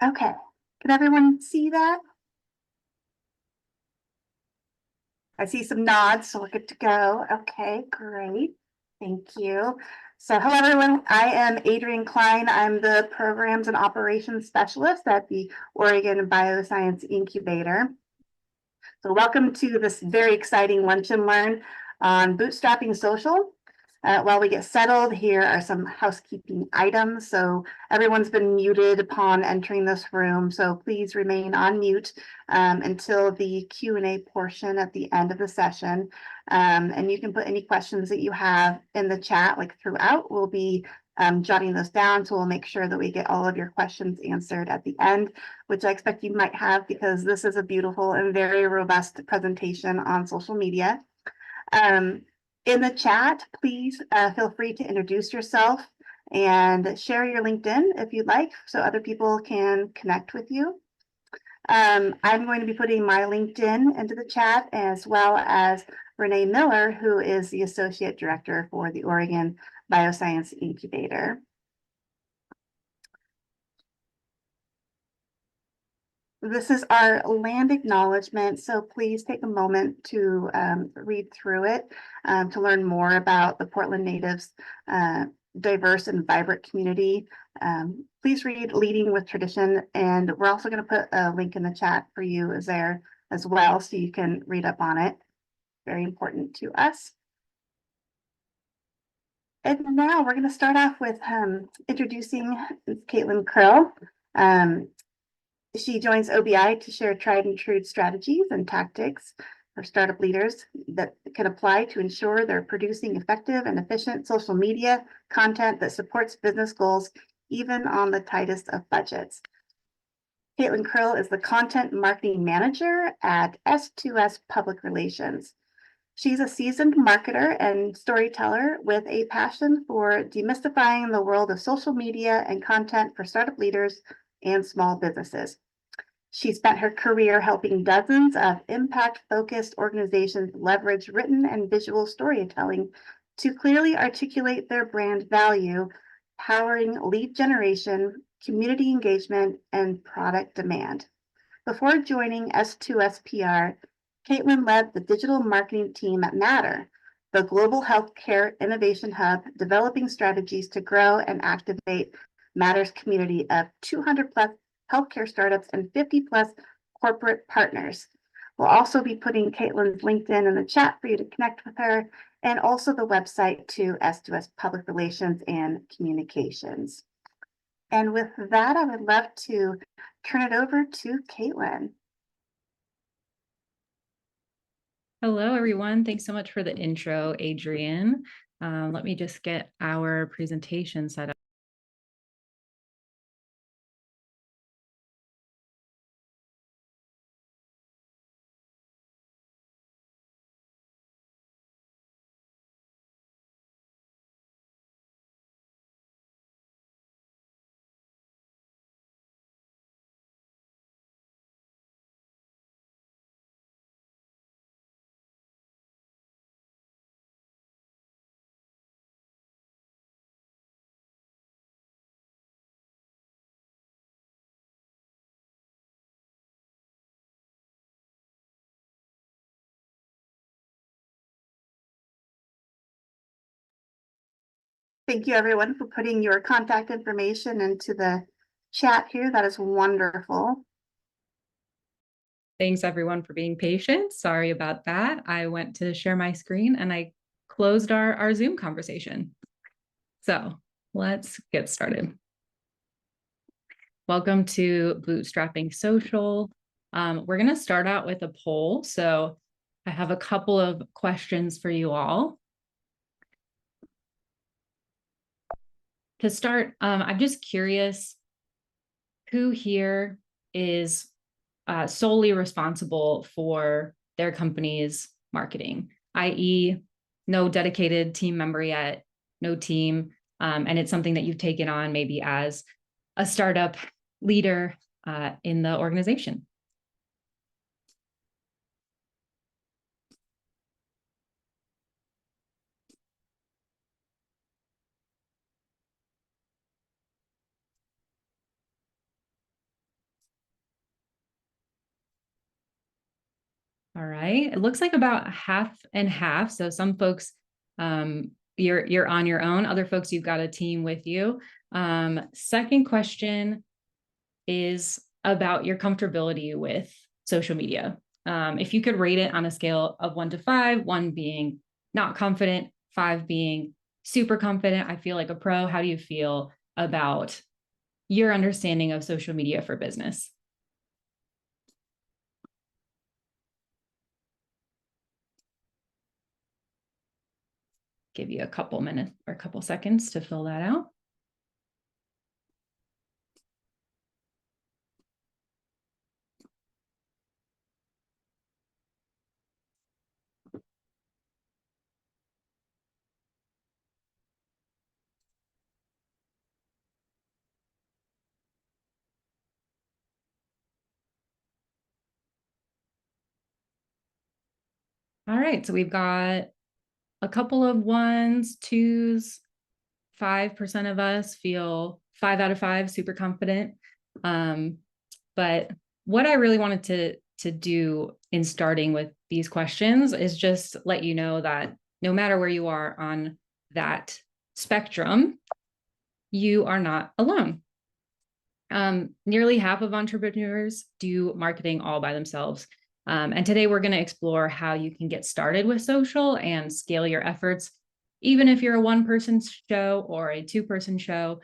Okay, can everyone see that? I see some nods, so we're good to go. Okay, great. Thank you. So hello, everyone. I am Adrienne Klein. I'm the Programs and Operations Specialist at the Oregon Bioscience Incubator. So welcome to this very exciting Lunch and Learn on Bootstrapping Social. While we get settled, here are some housekeeping items. So everyone's been muted upon entering this room, so please remain on mute until the Q&A portion at the end of the session. And you can put any questions that you have in the chat, like throughout. We'll be jotting those down, so we'll make sure that we get all of your questions answered at the end, which I expect you might have because this is a beautiful and very robust presentation on social media. In the chat, please feel free to introduce yourself and share your LinkedIn if you'd like, so other people can connect with you. I'm going to be putting my LinkedIn into the chat, as well as Renee Miller, who is the Associate Director for the Oregon Bioscience Incubator. This is our land acknowledgement, so please take a moment to read through it to learn more about the Portland Natives' diverse and vibrant community. Please read Leading with Tradition, and we're also going to put a link in the chat for you as well, so you can read up on it. Very important to us. And now we're going to start off with introducing Caitlin Kryl. She joins OBI to share tried and true strategies and tactics for startup leaders that can apply to ensure they're producing effective and efficient social media content that supports business goals, even on the tightest of budgets. Caitlin Kryl is the Content Marketing Manager at S2S Public Relations. She's a seasoned marketer and storyteller with a passion for demystifying the world of social media and content for startup leaders and small businesses. She spent her career helping dozens of impact-focused organizations leverage written and visual storytelling to clearly articulate their brand value, powering lead generation, community engagement, and product demand. Before joining S2SPR, Caitlin led the digital marketing team at Matter, the global healthcare innovation hub, developing strategies to grow and activate Matter's community of 200 plus healthcare startups and 50 plus corporate partners. We'll also be putting Caitlin's LinkedIn in the chat for you to connect with her, and also the website to S2S Public Relations and Communications. And with that, I would love to turn it over to Caitlin. Hello, everyone. Thanks so much for the intro, Adrienne. Let me just get our presentation set up. Thank you, everyone, for putting your contact information into the chat here. That is wonderful. Thanks, everyone, for being patient. Sorry about that. I went to share my screen and I closed our Zoom conversation. So let's get started. Welcome to Bootstrapping Social. We're going to start out with a poll. So I have a couple of questions for you all. To start, I'm just curious, who here is solely responsible for their company's marketing, i.e., no dedicated team member yet, no team, and it's something that you've taken on maybe as a startup leader in the organization? All right. It looks like about half and half. So some folks, you're on your own. Other folks, you've got a team with you. Second question is about your comfortability with social media. If you could rate it on a scale of 1 to 5, 1 being not confident, 5 being super confident, I feel like a pro. How do you feel about your understanding of social media for business? Give you a couple minutes or a couple seconds to fill that out. All right, so we've got a couple of 1s, 2s, 5% of us feel 5 out of 5, super confident. But what I really wanted to do in starting with these questions is just let you know that no matter where you are on that spectrum, you are not alone. Nearly half of entrepreneurs do marketing all by themselves. And today we're going to explore how you can get started with social and scale your efforts, even if you're a 1-person show or a 2-person show,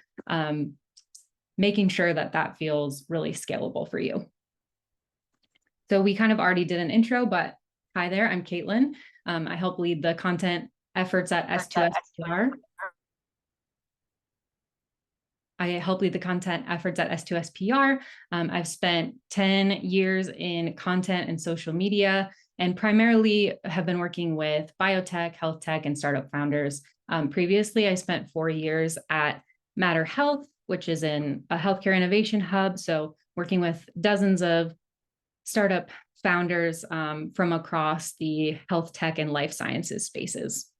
making sure that that feels really scalable for you. So we kind of already did an intro, but hi there, I'm Caitlin. I help lead the content efforts at S2SPR. I help lead the content efforts at S2SPR. I've spent 10 years in content and social media, and primarily have been working with biotech, health tech, and startup founders. Previously, I spent 4 years at Matter Health, which is in a healthcare innovation hub. So working with dozens of startup founders from across the health tech and life sciences spaces.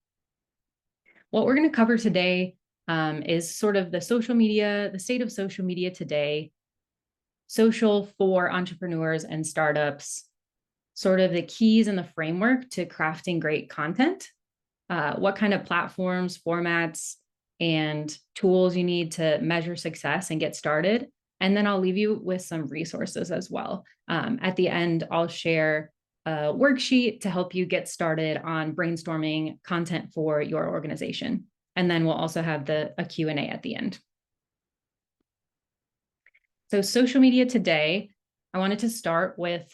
What we're going to cover today is sort of the social media, the state of social media today, social for entrepreneurs and startups, sort of the keys and the framework to crafting great content, what kind of platforms, formats, and tools you need to measure success and get started. And then I'll leave you with some resources as well. At the end, I'll share a worksheet to help you get started on brainstorming content for your organization. And then we'll also have a Q&A at the end. So social media today, I wanted to start with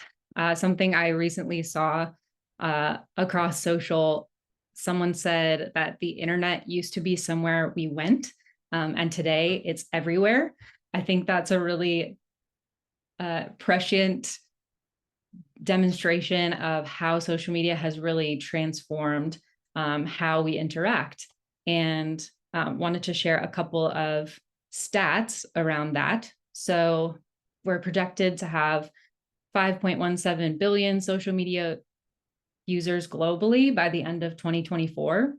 something I recently saw across social. Someone said that the internet used to be somewhere we went, and today it's everywhere. I think that's a really prescient demonstration of how social media has really transformed how we interact. And wanted to share a couple of stats around that. So we're projected to have 5.17 billion social media users globally by the end of 2024,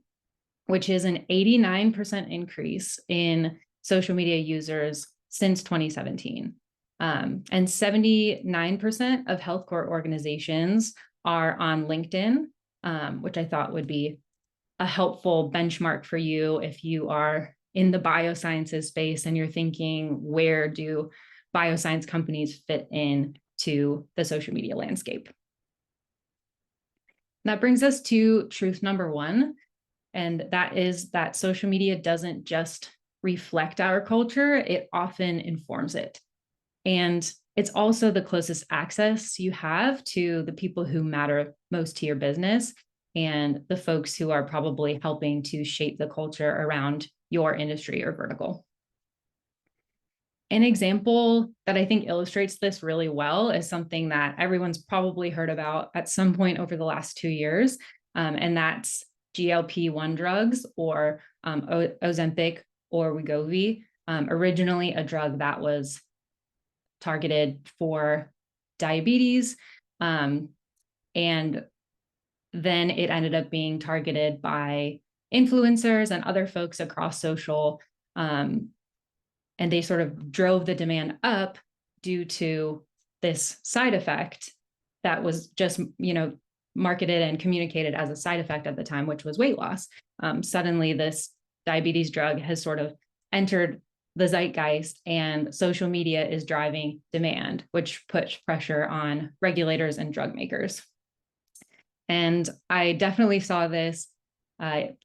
which is an 89% increase in social media users since 2017. And 79% of healthcare organizations are on LinkedIn, which I thought would be a helpful benchmark for you if you are in the biosciences space and you're thinking, where do bioscience companies fit in to the social media landscape? That brings us to truth number 1, and that is that social media doesn't just reflect our culture, it often informs it. And it's also the closest access you have to the people who matter most to your business and the folks who are probably helping to shape the culture around your industry or vertical. An example that I think illustrates this really well is something that everyone's probably heard about at some point over the last 2 years, and that's GLP-1 drugs, or Ozempic or Wegovy, originally a drug that was targeted for diabetes, and then it ended up being targeted by influencers and other folks across social, and they sort of drove the demand up due to this side effect that was just, marketed and communicated as a side effect at the time, which was weight loss. Suddenly this diabetes drug has sort of entered the zeitgeist, and social media is driving demand, which puts pressure on regulators and drug makers. And I definitely saw this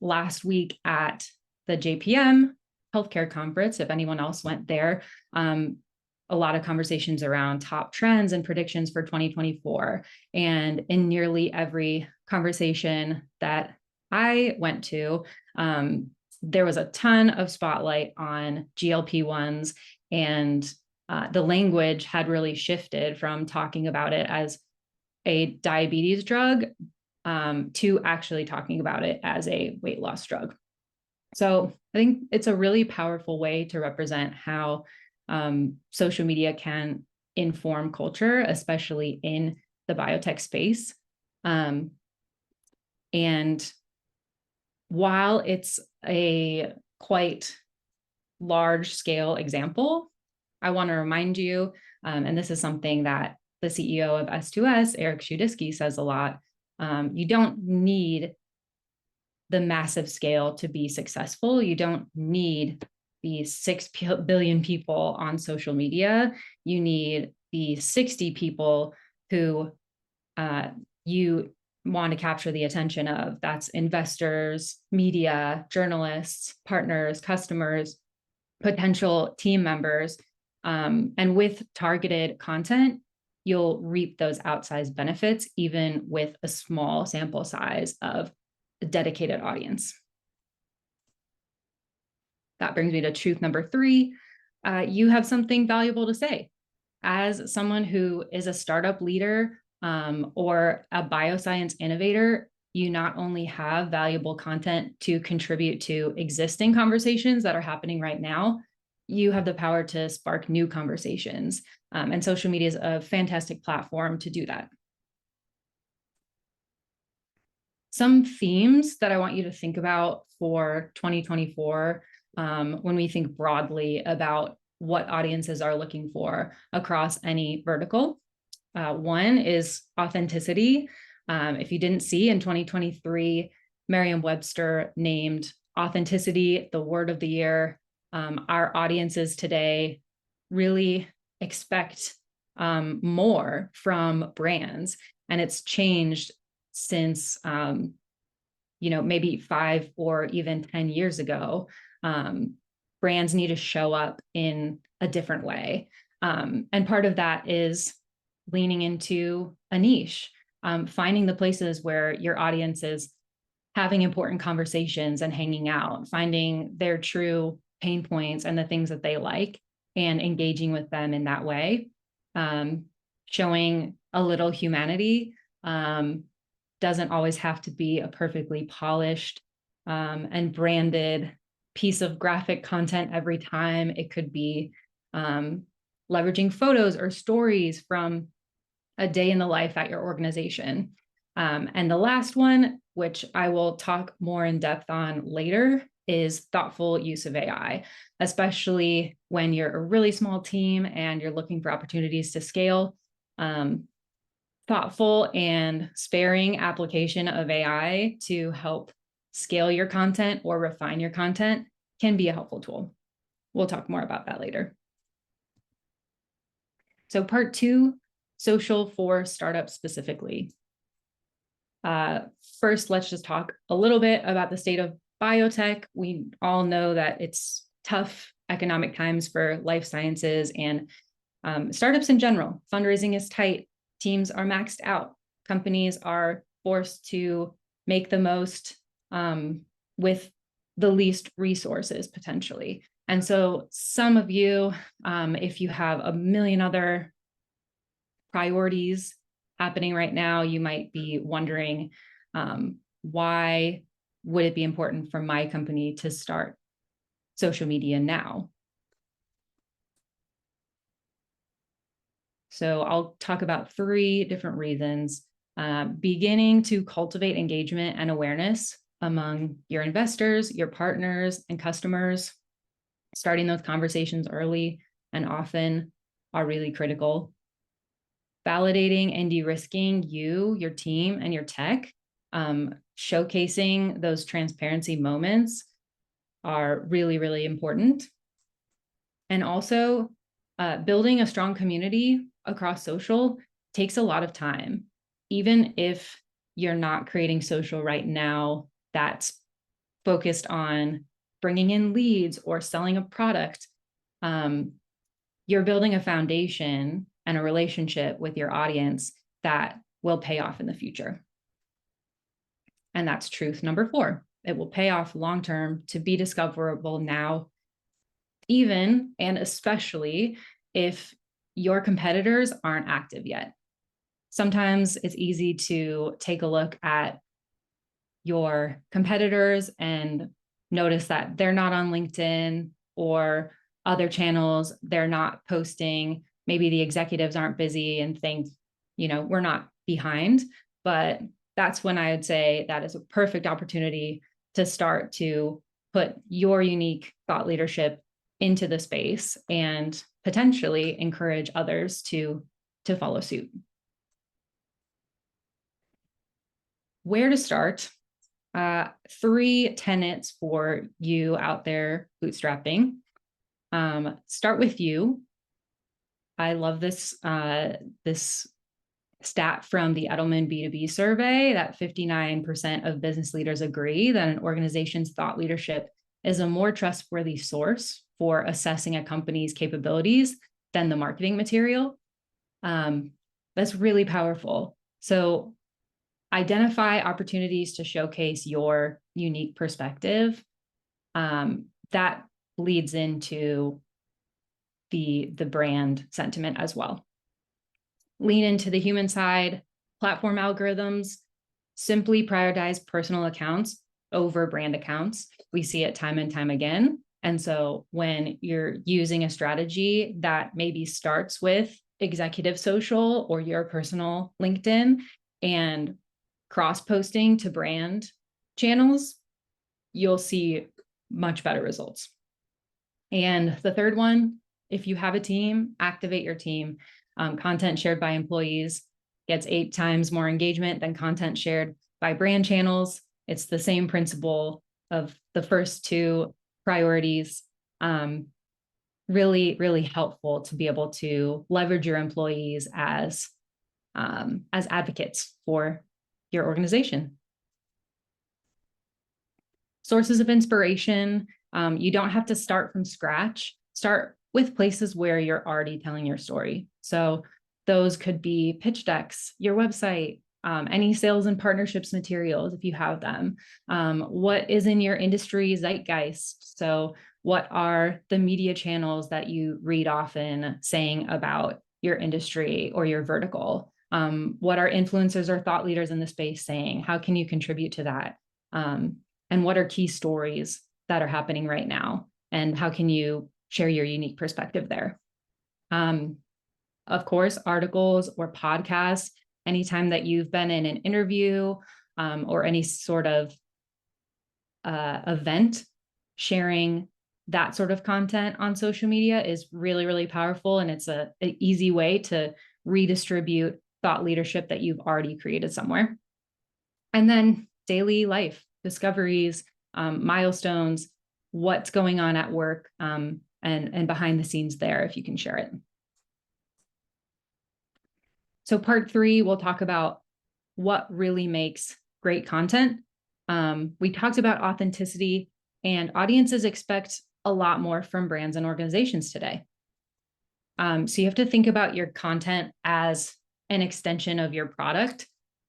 last week at the JPM healthcare conference. If anyone else went there, a lot of conversations around top trends and predictions for 2024. And in nearly every conversation that I went to, there was a ton of spotlight on GLP-1s, and the language had really shifted from talking about it as a diabetes drug to actually talking about it as a weight loss drug. So I think it's a really powerful way to represent how social media can inform culture, especially in the biotech space. And while it's a quite large scale example, I want to remind you, and this is something that the CEO of S2S, Eric Shudisky, says a lot, you don't need the massive scale to be successful. You don't need the 6 billion people on social media. You need the 60 people who you want to capture the attention of. That's investors, media, journalists, partners, customers, potential team members. And with targeted content, you'll reap those outsized benefits, even with a small sample size of a dedicated audience. That brings me to truth number 3. You have something valuable to say. As someone who is a startup leader or a bioscience innovator, you not only have valuable content to contribute to existing conversations that are happening right now, you have the power to spark new conversations. And social media is a fantastic platform to do that. Some themes that I want you to think about for 2024 when we think broadly about what audiences are looking for across any vertical. One is authenticity. If you didn't see, in 2023, Merriam-Webster named authenticity the word of the year. Our audiences today really expect more from brands, and it's changed since maybe 5 or even 10 years ago. Brands need to show up in a different way, and part of that is leaning into a niche, finding the places where your audience is having important conversations and hanging out, finding their true pain points and the things that they like, and engaging with them in that way. Showing a little humanity doesn't always have to be a perfectly polished and branded piece of graphic content every time. It could be leveraging photos or stories from a day in the life at your organization. And the last one, which I will talk more in depth on later, is thoughtful use of AI, especially when you're a really small team and you're looking for opportunities to scale. Thoughtful and sparing application of AI to help scale your content or refine your content can be a helpful tool. We'll talk more about that later. So part 2, social for startups specifically. First, let's just talk a little bit about the state of biotech. We all know that it's tough economic times for life sciences and startups in general. Fundraising is tight. Teams are maxed out. Companies are forced to make the most with the least resources potentially. And so some of you, if you have a million other priorities happening right now, you might be wondering, why would it be important for my company to start social media now? So I'll talk about 3 different reasons. Beginning to cultivate engagement and awareness among your investors, your partners, and customers. Starting those conversations early and often are really critical. validating and de-risking you, your team, and your tech, showcasing those transparency moments are really, really important. And also, building a strong community across social takes a lot of time. Even if you're not creating social right now that's focused on bringing in leads or selling a product, you're building a foundation and a relationship with your audience that will pay off in the future. And that's truth number 4. It will pay off long-term to be discoverable now, even and especially if your competitors aren't active yet. Sometimes it's easy to take a look at your competitors and notice that they're not on LinkedIn or other channels, they're not posting. Maybe the executives aren't busy and think, we're not behind. But that's when I would say that is a perfect opportunity to start to put your unique thought leadership into the space and potentially encourage others to follow suit. Where to start? 3 tenets for you out there bootstrapping. Start with you. I love this stat from the Edelman B2B survey that 59% of business leaders agree that an organization's thought leadership is a more trustworthy source for assessing a company's capabilities than the marketing material. That's really powerful. So identify opportunities to showcase your unique perspective. That leads into the brand sentiment as well. Lean into the human side. Platform algorithms simply prioritize personal accounts over brand accounts. We see it time and time again. And so when you're using a strategy that maybe starts with executive social or your personal LinkedIn and cross-posting to brand channels, you'll see much better results. And the third one, if you have a team, activate your team. Content shared by employees gets 8 times more engagement than content shared by brand channels. It's the same principle of the first 2 priorities. Really, really helpful to be able to leverage your employees as advocates for your organization. Sources of inspiration. You don't have to start from scratch. Start with places where you're already telling your story. So those could be pitch decks, your website, any sales and partnerships materials if you have them. What is in your industry zeitgeist? So what are the media channels that you read often saying about your industry or your vertical? What are influencers or thought leaders in the space saying? How can you contribute to that? And what are key stories that are happening right now? And how can you share your unique perspective there? Of course, articles or podcasts, anytime that you've been in an interview or any sort of event, sharing that sort of content on social media is really, really powerful. And it's an easy way to redistribute thought leadership that you've already created somewhere. And then daily life discoveries, milestones, what's going on at work, and behind the scenes there, if you can share it. So part 3, we'll talk about what really makes great content. We talked about authenticity, and audiences expect a lot more from brands and organizations today. So you have to think about your content as an extension of your product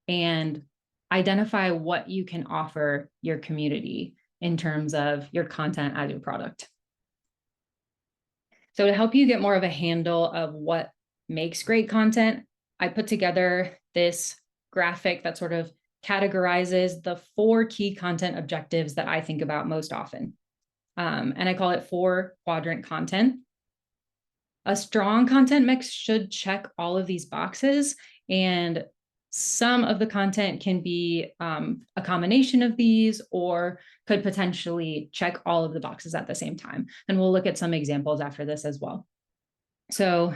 and identify what you can offer your community in terms of your content as your product. So to help you get more of a handle of what makes great content, I put together this graphic that sort of categorizes the 4 key content objectives that I think about most often. And I call it 4-quadrant content. A strong content mix should check all of these boxes, and some of the content can be a combination of these or could potentially check all of the boxes at the same time. And we'll look at some examples after this as well. So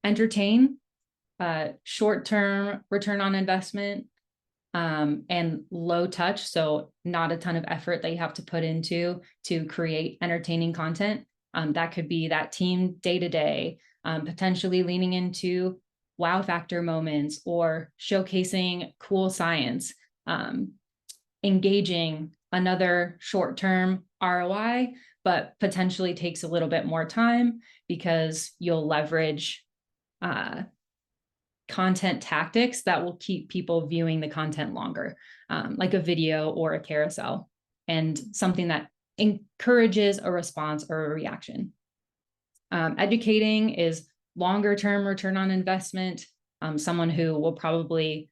entertain, short-term return on investment, and low touch. So not a ton of effort that you have to put into to create entertaining content. That could be that team day-to-day, potentially leaning into wow factor moments or showcasing cool science, engaging, another short-term ROI, but potentially takes a little bit more time because you'll leverage content tactics that will keep people viewing the content longer, like a video or a carousel, and something that encourages a response or a reaction. Educating is longer term return on investment, someone who will probably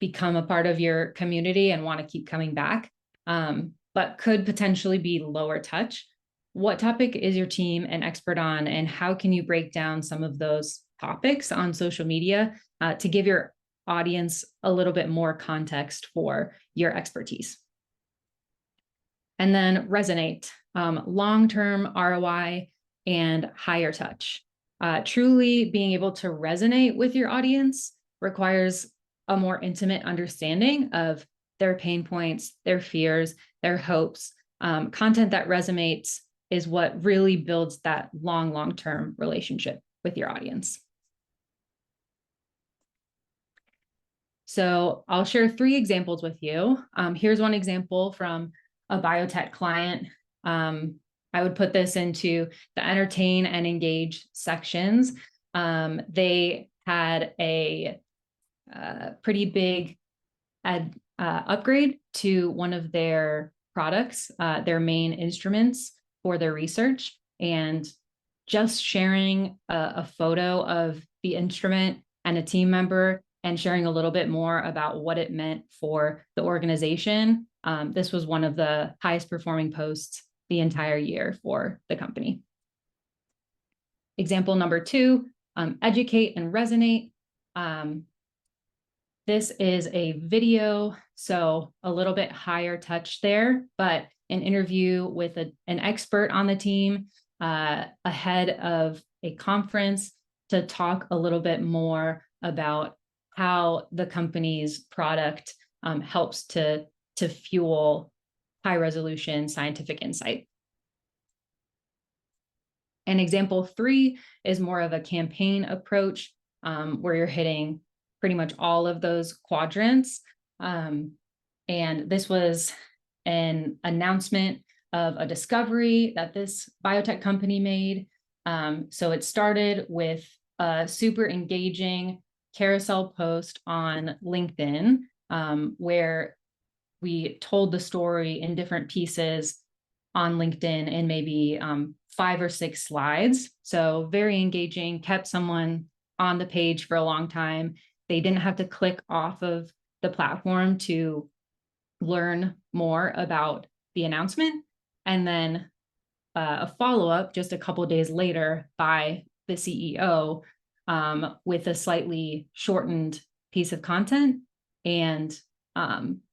become a part of your community and want to keep coming back, but could potentially be lower touch. What topic is your team an expert on, and how can you break down some of those topics on social media to give your audience a little bit more context for your expertise? And then resonate, long-term ROI and higher touch. Truly being able to resonate with your audience requires a more intimate understanding of their pain points, their fears, their hopes. Content that resonates is what really builds that long-term relationship with your audience. So I'll share 3 examples with you. Here's one example from a biotech client. I would put this into the entertain and engage sections. They had a pretty big upgrade to one of their products, their main instruments for their research, and just sharing a photo of the instrument and a team member and sharing a little bit more about what it meant for the organization. This was one of the highest performing posts the entire year for the company. Example number 2, educate and resonate. This is a video, so a little bit higher touch there, but an interview with an expert on the team ahead of a conference to talk a little bit more about how the company's product helps to fuel high resolution scientific insight. And example 3 is more of a campaign approach where you're hitting pretty much all of those quadrants. And this was an announcement of a discovery that this biotech company made. So it started with a super engaging carousel post on LinkedIn, where we told the story in different pieces on LinkedIn in maybe 5 or 6 slides. So very engaging, kept someone on the page for a long time. They didn't have to click off of the platform to learn more about the announcement. And then a follow-up just a couple of days later by the CEO with a slightly shortened piece of content, and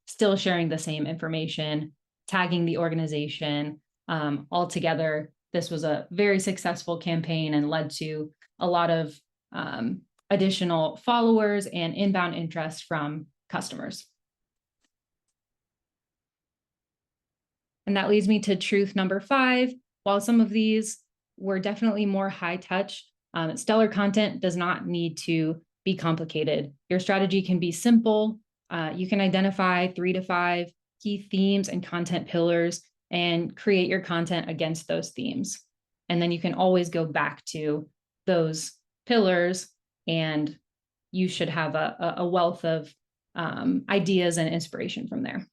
still sharing the same information, tagging the organization. Altogether, this was a very successful campaign and led to a lot of additional followers and inbound interest from customers. And that leads me to truth number 5. While some of these were definitely more high touch, stellar content does not need to be complicated. Your strategy can be simple. You can identify 3 to 5 key themes and content pillars and create your content against those themes. And then you can always go back to those pillars, and you should have a wealth of ideas and inspiration from there.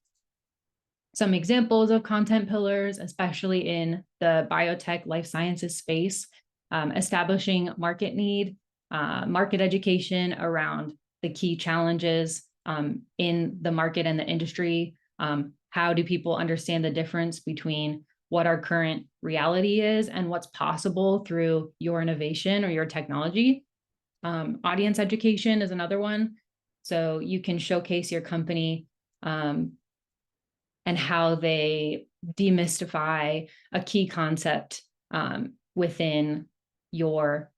Some examples of content pillars, especially in the biotech life sciences space, establishing market need, market education around the key challenges in the market and the industry. How do people understand the difference between what our current reality is and what's possible through your innovation or your technology? Audience education is another one. So you can showcase your company and how they demystify a key concept within your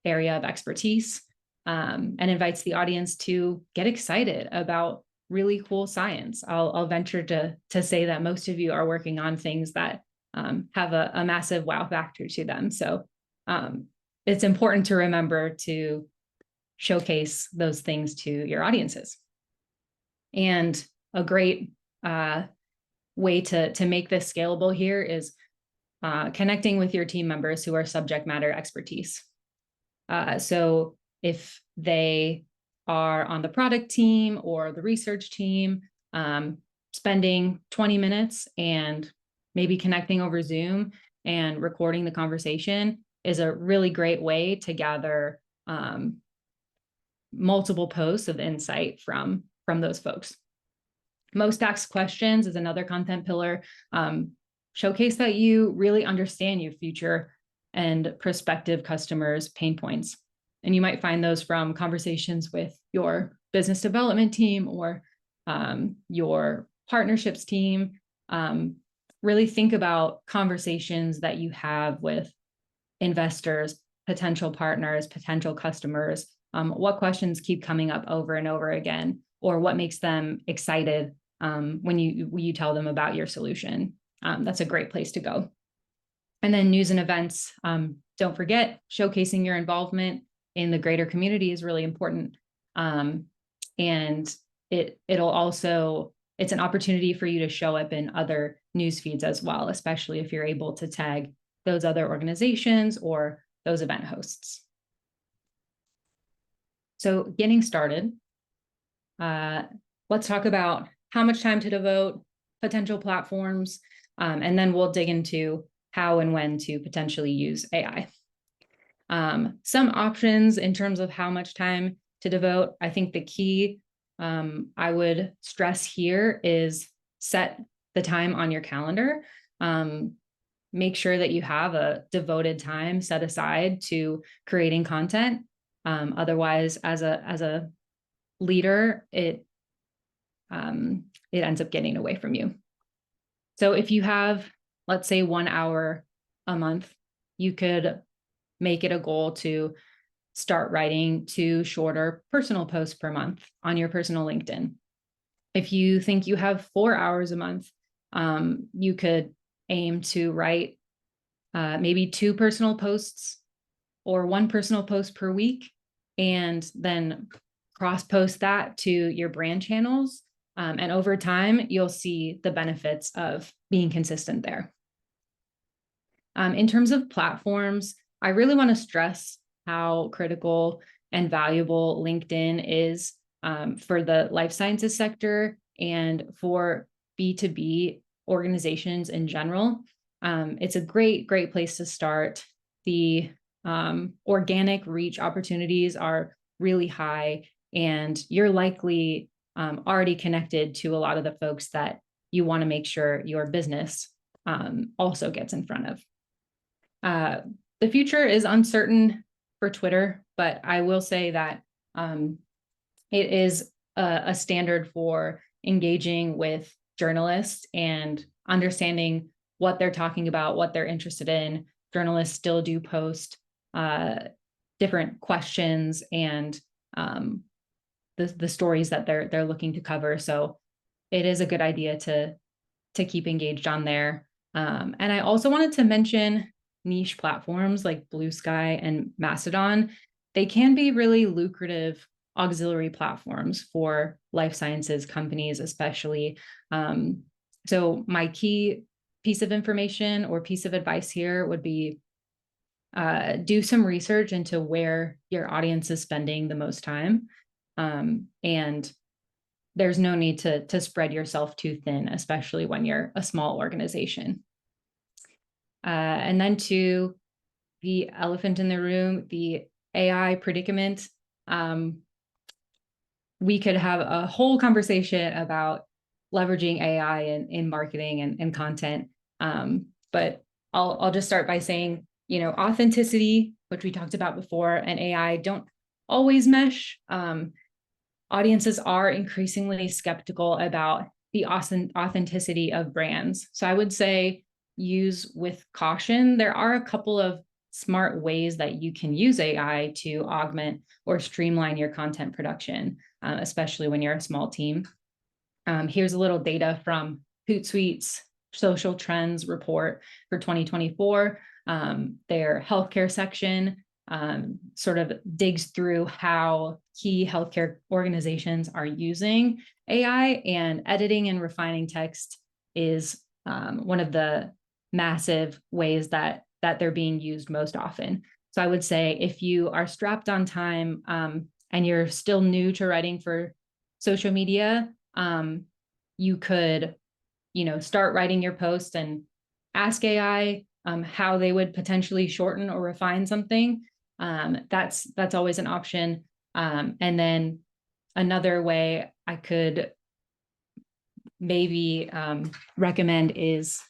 area of expertise. and invites the audience to get excited about really cool science. I'll venture to say that most of you are working on things that have a massive wow factor to them. So it's important to remember to showcase those things to your audiences. And a great way to make this scalable here is connecting with your team members who are subject matter expertise. So if they are on the product team or the research team, spending 20 minutes and maybe connecting over Zoom and recording the conversation is a really great way to gather multiple posts of insight from those folks. Most asked questions is another content pillar. Showcase that you really understand your future and prospective customers' pain points. And you might find those from conversations with your business development team or your partnerships team. Really think about conversations that you have with investors, potential partners, potential customers. What questions keep coming up over and over again, or what makes them excited when you tell them about your solution. That's a great place to go. And then news and events. Don't forget, showcasing your involvement in the greater community is really important. And it'll also, it's an opportunity for you to show up in other news feeds as well, especially if you're able to tag those other organizations or those event hosts. So getting started, let's talk about how much time to devote, potential platforms, and then we'll dig into how and when to potentially use AI. Some options in terms of how much time to devote. I think the key I would stress here is set the time on your calendar. Make sure that you have a devoted time set aside to creating content. Otherwise, as a leader, it ends up getting away from you. So if you have, let's say, 1 hour a month, you could make it a goal to start writing 2 shorter personal posts per month on your personal LinkedIn. If you think you have 4 hours a month, you could aim to write maybe 2 personal posts or 1 personal post per week, and then cross-post that to your brand channels. And over time, you'll see the benefits of being consistent there. In terms of platforms, I really want to stress how critical and valuable LinkedIn is for the life sciences sector and for B2B organizations in general. It's a great place to start. The organic reach opportunities are really high, and you're likely already connected to a lot of the folks that you want to make sure your business also gets in front of. The future is uncertain for Twitter, but I will say that it is a standard for engaging with journalists and understanding what they're talking about, what they're interested in. Journalists still do post different questions and the stories that they're looking to cover. So it is a good idea to keep engaged on there. And I also wanted to mention niche platforms like Blue Sky and Mastodon. They can be really lucrative auxiliary platforms for life sciences companies, especially. So my key piece of information or piece of advice here would be do some research into where your audience is spending the most time. And there's no need to spread yourself too thin, especially when you're a small organization. And then to the elephant in the room, the AI predicament. We could have a whole conversation about leveraging AI in marketing and content. But I'll just start by saying, authenticity, which we talked about before, and AI don't always mesh. Audiences are increasingly skeptical about the authenticity of brands. So I would say use with caution. There are a couple of smart ways that you can use AI to augment or streamline your content production, especially when you're a small team. Here's a little data from Hootsuite's social trends report for 2024. Their healthcare section sort of digs through how key healthcare organizations are using AI, and editing and refining text is one of the massive ways that they're being used most often. So I would say if you are strapped on time and you're still new to writing for social media, you could, start writing your post and ask AI how they would potentially shorten or refine something. That's always an option. And then another way I could maybe recommend is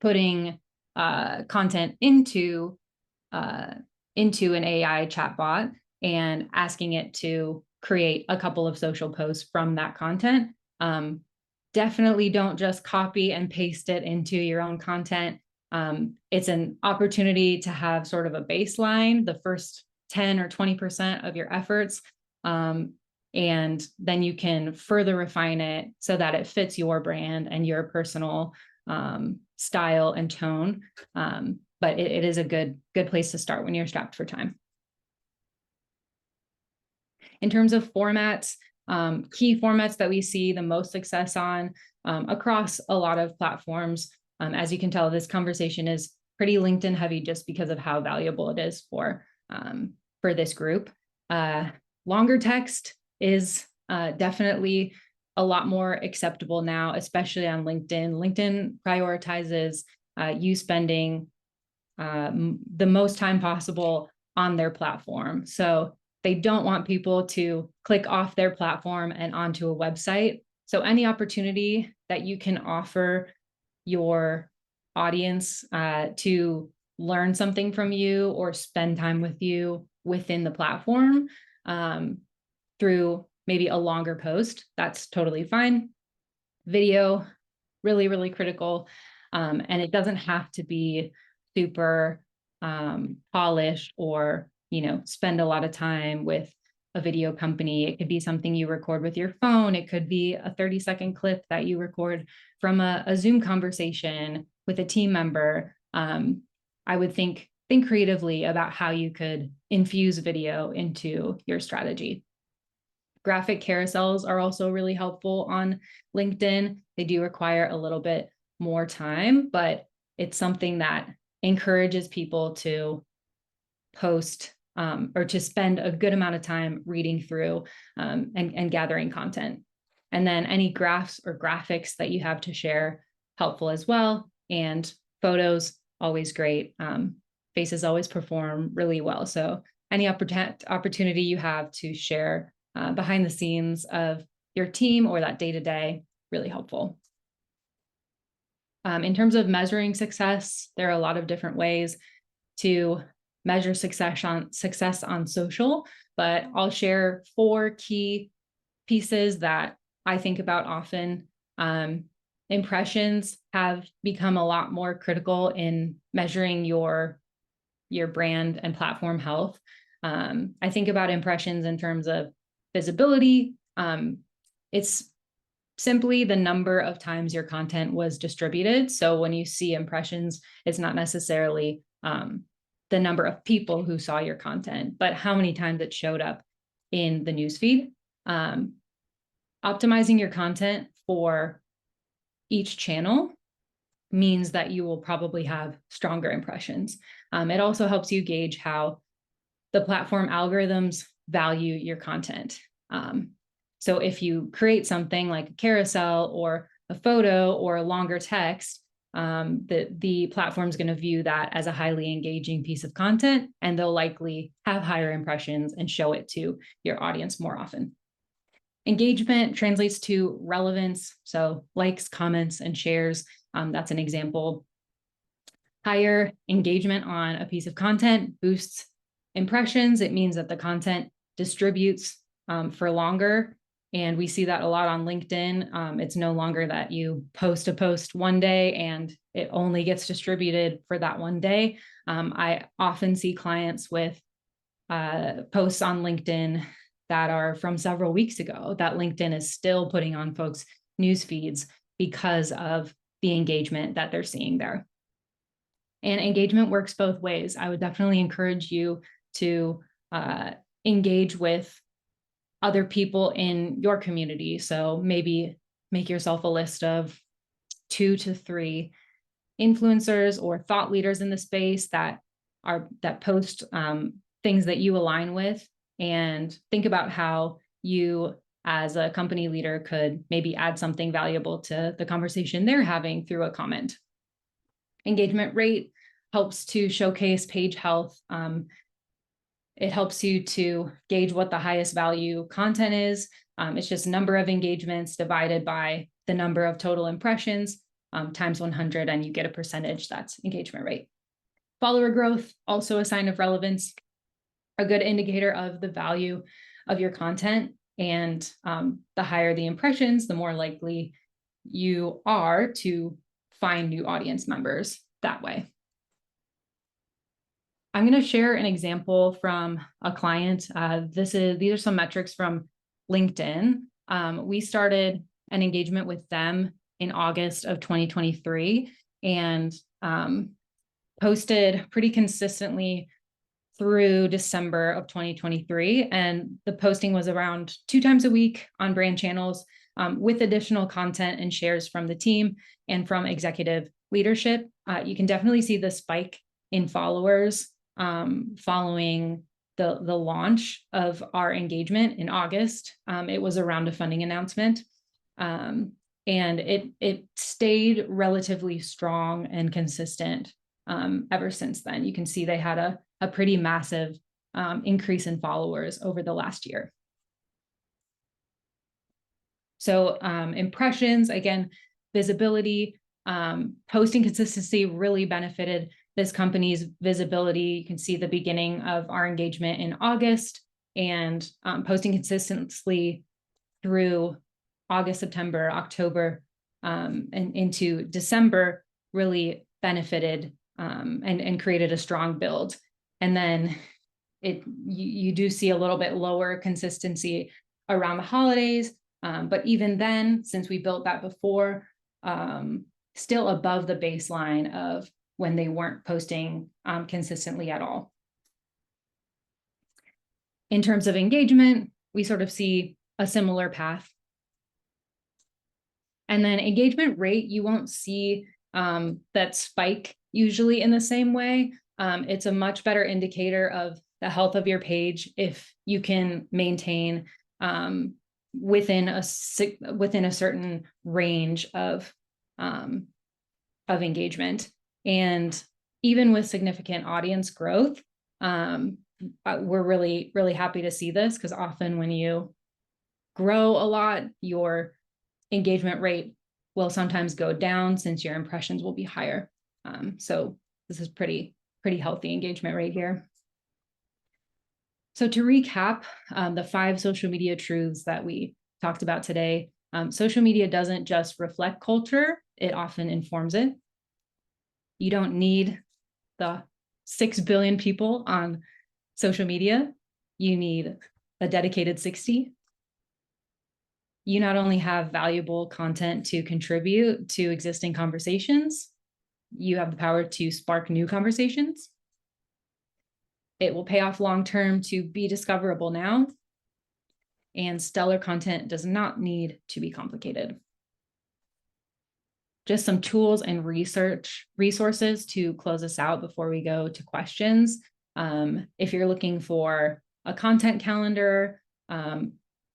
putting content into an AI chatbot and asking it to create a couple of social posts from that content. Definitely don't just copy and paste it into your own content. It's an opportunity to have sort of a baseline, the first 10 or 20% of your efforts. And then you can further refine it so that it fits your brand and your personal style and tone. But it is a good place to start when you're strapped for time. In terms of formats, key formats that we see the most success on across a lot of platforms. As you can tell, this conversation is pretty LinkedIn heavy just because of how valuable it is for this group. Longer text is definitely a lot more acceptable now, especially on LinkedIn. LinkedIn prioritizes you spending the most time possible on their platform. So they don't want people to click off their platform and onto a website. So any opportunity that you can offer your audience to learn something from you or spend time with you within the platform through maybe a longer post, that's totally fine. Video, really, really critical. And it doesn't have to be super polished or spend a lot of time with a video company. It could be something you record with your phone. It could be a 30-second clip that you record from a Zoom conversation with a team member. I would think creatively about how you could infuse video into your strategy. Graphic carousels are also really helpful on LinkedIn. They do require a little bit more time, but it's something that encourages people to post or to spend a good amount of time reading through and gathering content. And then any graphs or graphics that you have to share, helpful as well. And photos, always great. Faces always perform really well. So any opportunity you have to share behind the scenes of your team or that day-to-day, really helpful. In terms of measuring success, there are a lot of different ways to measure success on social, but I'll share 4 key pieces that I think about often. Impressions have become a lot more critical in measuring your brand and platform health. I think about impressions in terms of visibility. It's simply the number of times your content was distributed. So when you see impressions, it's not necessarily the number of people who saw your content, but how many times it showed up in the newsfeed. Optimizing your content for each channel means that you will probably have stronger impressions. It also helps you gauge how the platform algorithms value your content. So if you create something like a carousel or a photo or a longer text, the platform's going to view that as a highly engaging piece of content, and they'll likely have higher impressions and show it to your audience more often. Engagement translates to relevance. So likes, comments, and shares. That's an example. Higher engagement on a piece of content boosts impressions. It means that the content distributes for longer. And we see that a lot on LinkedIn. It's no longer that you post a post one day and it only gets distributed for that one day. I often see clients with posts on LinkedIn that are from several weeks ago that LinkedIn is still putting on folks' news feeds because of the engagement that they're seeing there. And engagement works both ways. I would definitely encourage you to engage with other people in your community. So maybe make yourself a list of 2 to 3 influencers or thought leaders in the space that post things that you align with, and think about how you as a company leader could maybe add something valuable to the conversation they're having through a comment. Engagement rate helps to showcase page health. It helps you to gauge what the highest value content is. It's just number of engagements divided by the number of total impressions times 100, and you get a percentage. That's engagement rate. Follower growth, also a sign of relevance, a good indicator of the value of your content. And the higher the impressions, the more likely you are to find new audience members that way. I'm going to share an example from a client. These are some metrics from LinkedIn. We started an engagement with them in August of 2023 and posted pretty consistently through December of 2023. And the posting was around 2 times a week on brand channels with additional content and shares from the team and from executive leadership. You can definitely see the spike in followers following the launch of our engagement in August. It was around a funding announcement. And it stayed relatively strong and consistent ever since then. You can see they had a pretty massive increase in followers over the last year. So impressions, again, visibility, posting consistency really benefited this company's visibility. You can see the beginning of our engagement in August, and posting consistently through August, September, October, and into December really benefited and created a strong build. And then you do see a little bit lower consistency around the holidays, but even then, since we built that before, still above the baseline of when they weren't posting consistently at all. In terms of engagement, we sort of see a similar path. And then engagement rate, you won't see that spike usually in the same way. It's a much better indicator of the health of your page if you can maintain within a certain range of engagement. And even with significant audience growth, we're really, really happy to see this, because often when you grow a lot, your engagement rate will sometimes go down since your impressions will be higher. So this is pretty healthy engagement rate here. So to recap, the 5 social media truths that we talked about today, social media doesn't just reflect culture, it often informs it. You don't need the 6 billion people on social media. You need a dedicated 60. You not only have valuable content to contribute to existing conversations, you have the power to spark new conversations. It will pay off long-term to be discoverable now. And stellar content does not need to be complicated. Just some tools and resources to close us out before we go to questions. If you're looking for a content calendar,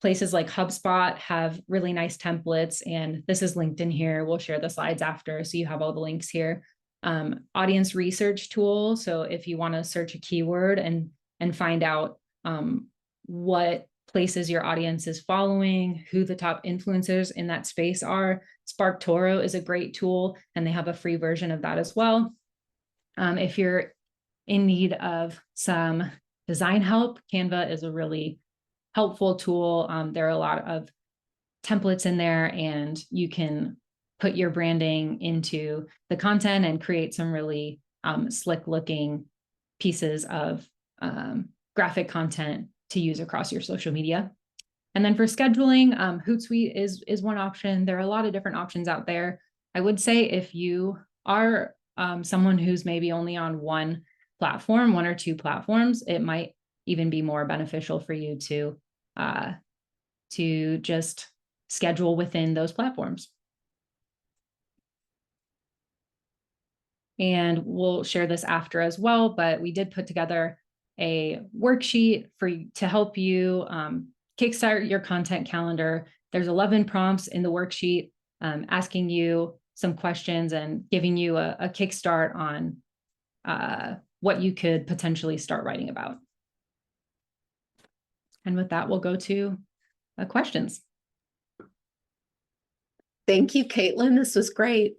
places like HubSpot have really nice templates, and this is linked in here. We'll share the slides after, so you have all the links here. Audience research tool. So if you want to search a keyword and find out what places your audience is following, who the top influencers in that space are, SparkToro is a great tool, and they have a free version of that as well. If you're in need of some design help, Canva is a really helpful tool. There are a lot of templates in there, and you can put your branding into the content and create some really slick looking pieces of graphic content to use across your social media. And then for scheduling, Hootsuite is one option. There are a lot of different options out there. I would say if you are someone who's maybe only on one platform, one or two platforms, it might even be more beneficial for you to just schedule within those platforms. And we'll share this after as well, but we did put together a worksheet to help you kickstart your content calendar. There's 11 prompts in the worksheet asking you some questions and giving you a kickstart on what you could potentially start writing about. And with that, we'll go to questions. Thank you, Caitlin. This was great.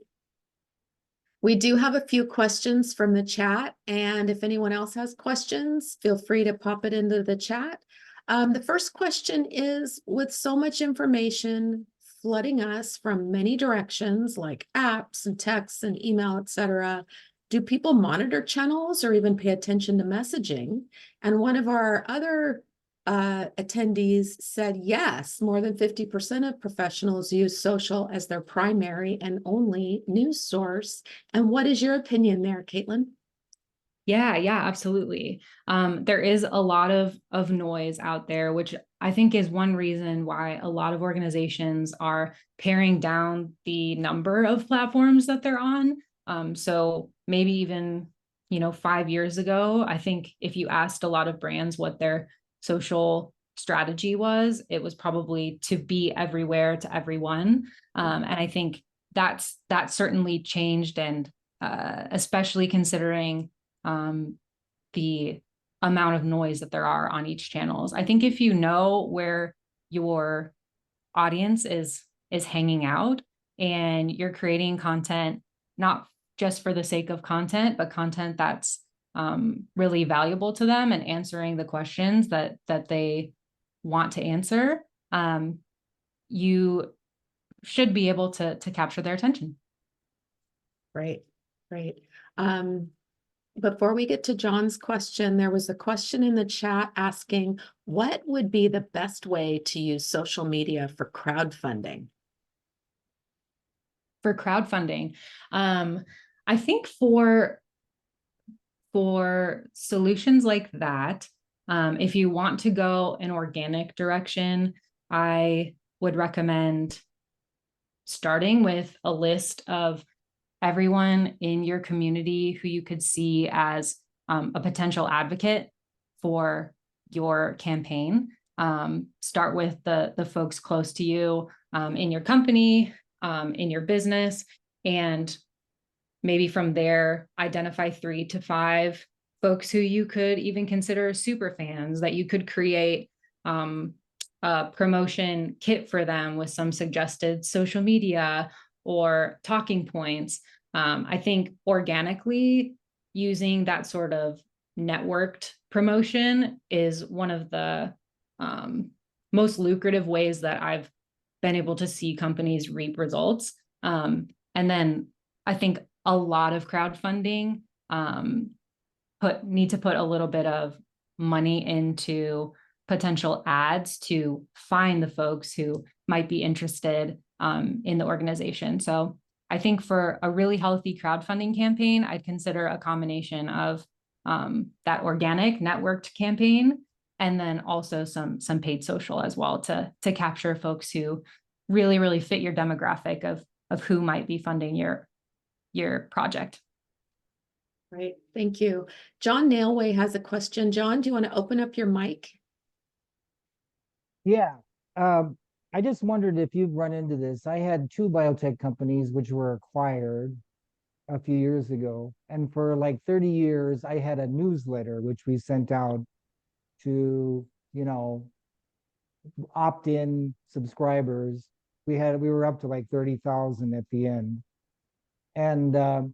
We do have a few questions from the chat, and if anyone else has questions, feel free to pop it into the chat. The first question is, with so much information flooding us from many directions, like apps and texts and email, etc., do people monitor channels or even pay attention to messaging? And one of our other attendees said yes, more than 50% of professionals use social as their primary and only news source. And what is your opinion there, Caitlin? Yeah, absolutely. There is a lot of noise out there, which I think is one reason why a lot of organizations are paring down the number of platforms that they're on. So maybe even, 5 years ago, I think if you asked a lot of brands what their social strategy was, it was probably to be everywhere to everyone. And I think that certainly changed, and especially considering the amount of noise that there are on each channels. I think if you know where your audience is hanging out, and you're creating content, not just for the sake of content, but content that's really valuable to them and answering the questions that they want to answer, you should be able to capture their attention. Right. Before we get to John's question, there was a question in the chat asking, what would be the best way to use social media for crowdfunding? For crowdfunding, I think for solutions like that, if you want to go an organic direction, I would recommend starting with a list of everyone in your community who you could see as a potential advocate for your campaign. Start with the folks close to you in your company, in your business, and maybe from there, identify 3 to 5 folks who you could even consider super fans, that you could create a promotion kit for them with some suggested social media or talking points. I think organically using that sort of networked promotion is one of the most lucrative ways that I've been able to see companies reap results. And then I think a lot of crowdfunding need to put a little bit of money into potential ads to find the folks who might be interested in the organization. So I think for a really healthy crowdfunding campaign, I'd consider a combination of that organic networked campaign, and then also some paid social as well to capture folks who really fit your demographic of who might be funding your project. Right. Thank you. John Nailway has a question. John, do you want to open up your mic? Yeah. I just wondered if you've run into this. I had 2 biotech companies which were acquired a few years ago. And for like 30 years, I had a newsletter which we sent out to, opt-in subscribers. We were up to like 30,000 at the end. And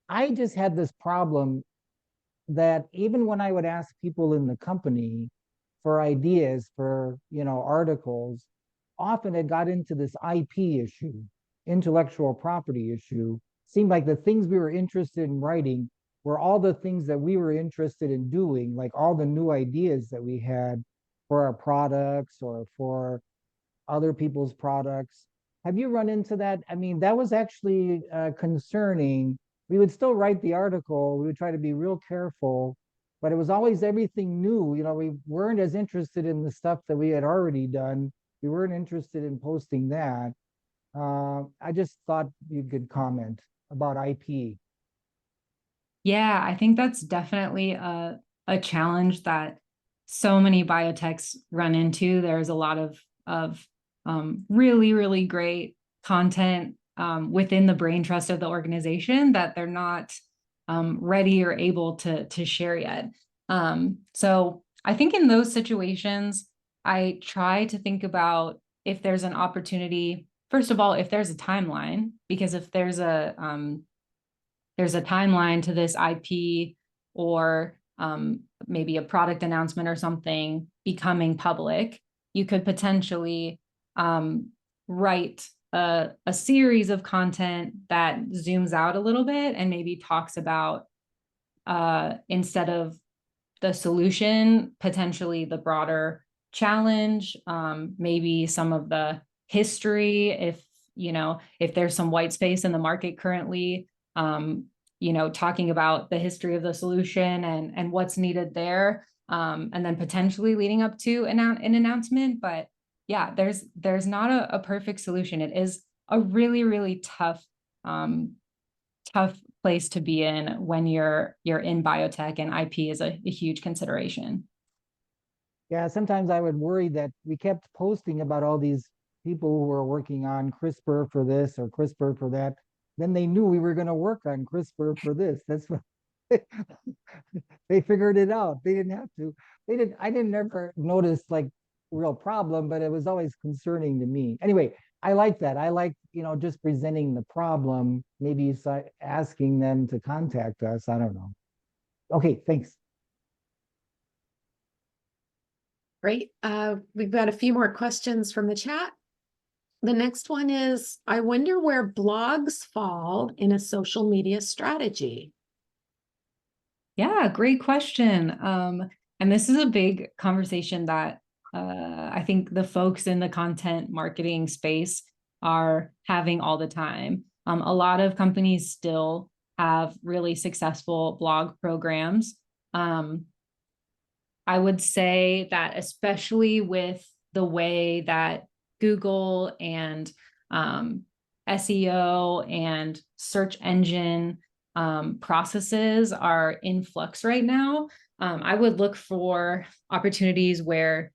I just had this problem that even when I would ask people in the company for ideas for, articles, often it got into this IP issue, intellectual property issue. Seemed like the things we were interested in writing were all the things that we were interested in doing, like all the new ideas that we had for our products or for other people's products. Have you run into that? I mean, that was actually concerning. We would still write the article, we would try to be real careful, but it was always everything new. You know, we weren't as interested in the stuff that we had already done. We weren't interested in posting that. I just thought you could comment about IP. Yeah, I think that's definitely a challenge that so many biotechs run into. There's a lot of really, really great content within the brain trust of the organization that they're not ready or able to share yet. So I think in those situations, I try to think about if there's an opportunity. First of all, if there's a timeline, because if there's a timeline to this IP or maybe a product announcement or something becoming public, you could potentially write a series of content that zooms out a little bit and maybe talks about instead of the solution, potentially the broader challenge, maybe some of the history, if there's some white space in the market currently, talking about the history of the solution and what's needed there, and then potentially leading up to an announcement. But yeah, there's not a perfect solution. It is a really, really tough place to be in when you're in biotech, and IP is a huge consideration. Yeah, sometimes I would worry that we kept posting about all these people who were working on CRISPR for this or CRISPR for that. Then they knew we were going to work on CRISPR for this. That's what they figured it out. They didn't have to. I didn't ever notice like real problem, but it was always concerning to me. Anyway, I like that. I like, just presenting the problem, maybe asking them to contact us. I don't know. Okay, thanks. Great. We've got a few more questions from the chat. The next one is, I wonder where blogs fall in a social media strategy. Yeah, great question. And this is a big conversation that I think the folks in the content marketing space are having all the time. A lot of companies still have really successful blog programs. I would say that especially with the way that Google and SEO and search engine processes are in flux right now, I would look for opportunities where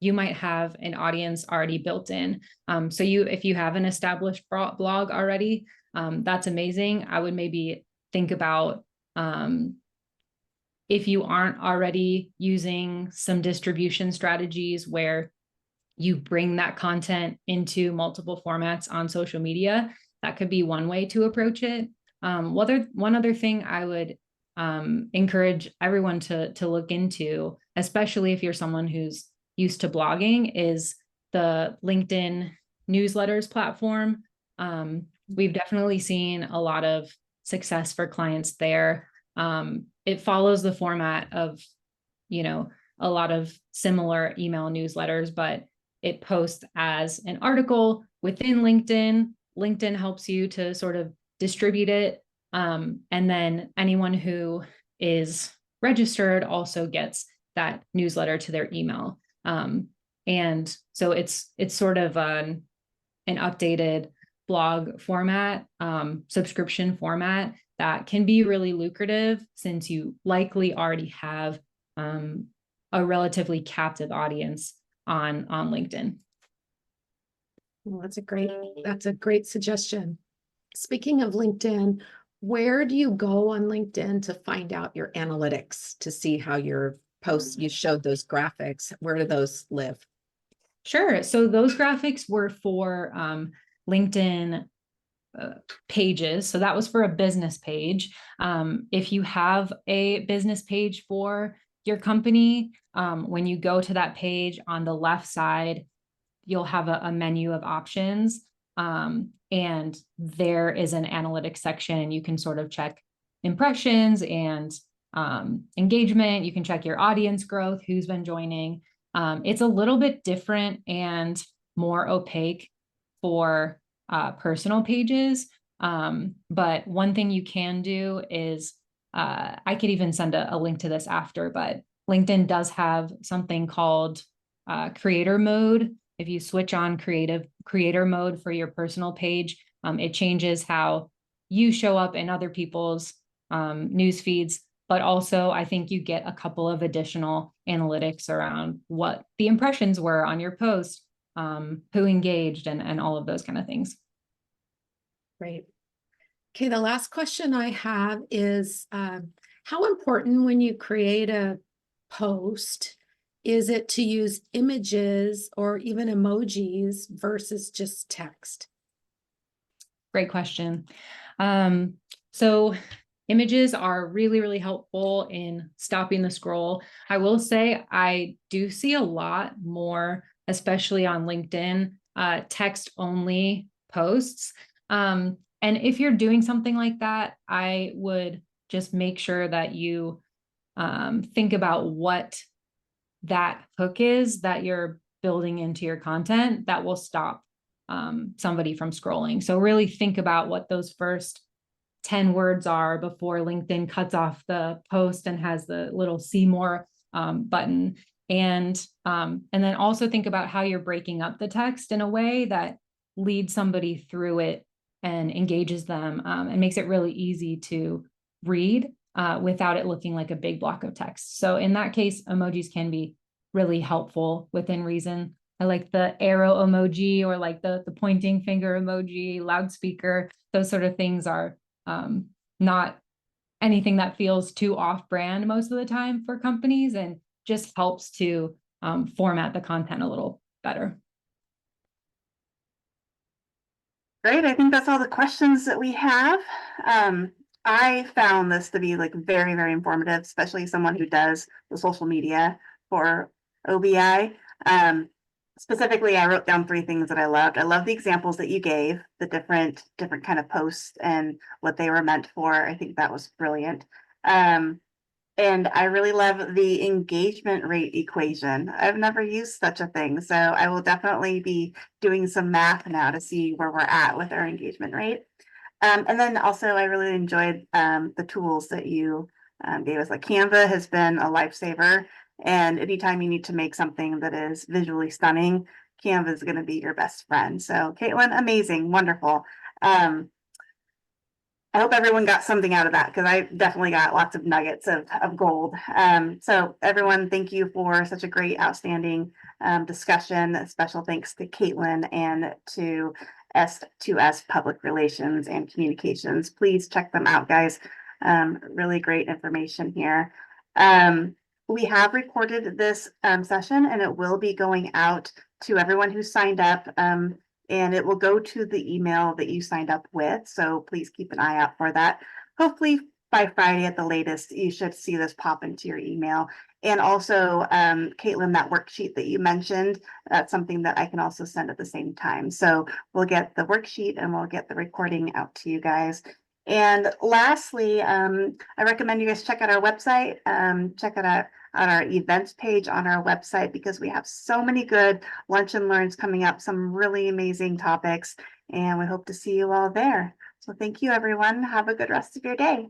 you might have an audience already built in. So if you have an established blog already, that's amazing. I would maybe think about if you aren't already using some distribution strategies where you bring that content into multiple formats on social media, that could be one way to approach it. One other thing I would encourage everyone to look into, especially if you're someone who's used to blogging, is the LinkedIn newsletters platform. We've definitely seen a lot of success for clients there. It follows the format of, a lot of similar email newsletters, but it posts as an article within LinkedIn. LinkedIn helps you to sort of distribute it. And then anyone who is registered also gets that newsletter to their email. And so it's sort of an updated blog format, subscription format that can be really lucrative since you likely already have a relatively captive audience on LinkedIn. Well, that's a great suggestion. Speaking of LinkedIn, where do you go on LinkedIn to find out your analytics, to see how your posts, you showed those graphics, where do those live? Sure. So those graphics were for LinkedIn pages. So that was for a business page. If you have a business page for your company, when you go to that page on the left side, you'll have a menu of options. And there is an analytics section, and you can sort of check impressions and engagement. You can check your audience growth, who's been joining. It's a little bit different and more opaque for personal pages. But one thing you can do is, I could even send a link to this after, but LinkedIn does have something called creator mode. If you switch on creator mode for your personal page, it changes how you show up in other people's news feeds. But also, I think you get a couple of additional analytics around what the impressions were on your post, who engaged, and all of those kind of things. Great. Okay, the last question I have is, how important when you create a post is it to use images or even emojis versus just text? Great question. So images are really, really helpful in stopping the scroll. I will say I do see a lot more, especially on LinkedIn, text only posts. And if you're doing something like that, I would just make sure that you think about what that hook is that you're building into your content that will stop somebody from scrolling. So really think about what those first 10 words are before LinkedIn cuts off the post and has the little see more button. And then also think about how you're breaking up the text in a way that leads somebody through it and engages them, and makes it really easy to read without it looking like a big block of text. So in that case, emojis can be really helpful within reason. I like the arrow emoji, or like the pointing finger emoji, loudspeaker. Those sort of things are not anything that feels too off-brand most of the time for companies, and just helps to format the content a little better. Great, I think that's all the questions that we have. I found this to be like very, very informative, especially someone who does the social media for OBI. Specifically, I wrote down 3 things that I loved. I love the examples that you gave, the different kind of posts and what they were meant for. I think that was brilliant. And I really love the engagement rate equation. I've never used such a thing, so I will definitely be doing some math now to see where we're at with our engagement rate. And then also, I really enjoyed the tools that you gave us. Like Canva has been a lifesaver. And anytime you need to make something that is visually stunning, Canva is going to be your best friend. So Caitlin, amazing, wonderful. I hope everyone got something out of that, because I definitely got lots of nuggets of gold. So everyone, thank you for such a great, outstanding discussion. Special thanks to Caitlin and to S2S Public Relations and Communications. Please check them out, guys. Really great information here. We have recorded this session, and it will be going out to everyone who signed up. And it will go to the email that you signed up with. So please keep an eye out for that. Hopefully by Friday at the latest, you should see this pop into your email. And also, Caitlin, that worksheet that you mentioned, that's something that I can also send at the same time. So we'll get the worksheet and we'll get the recording out to you guys. And lastly, I recommend you guys check out our website, check it out on our events page on our website, because we have so many good lunch and learns coming up, some really amazing topics, and we hope to see you all there. So thank you, everyone. Have a good rest of your day.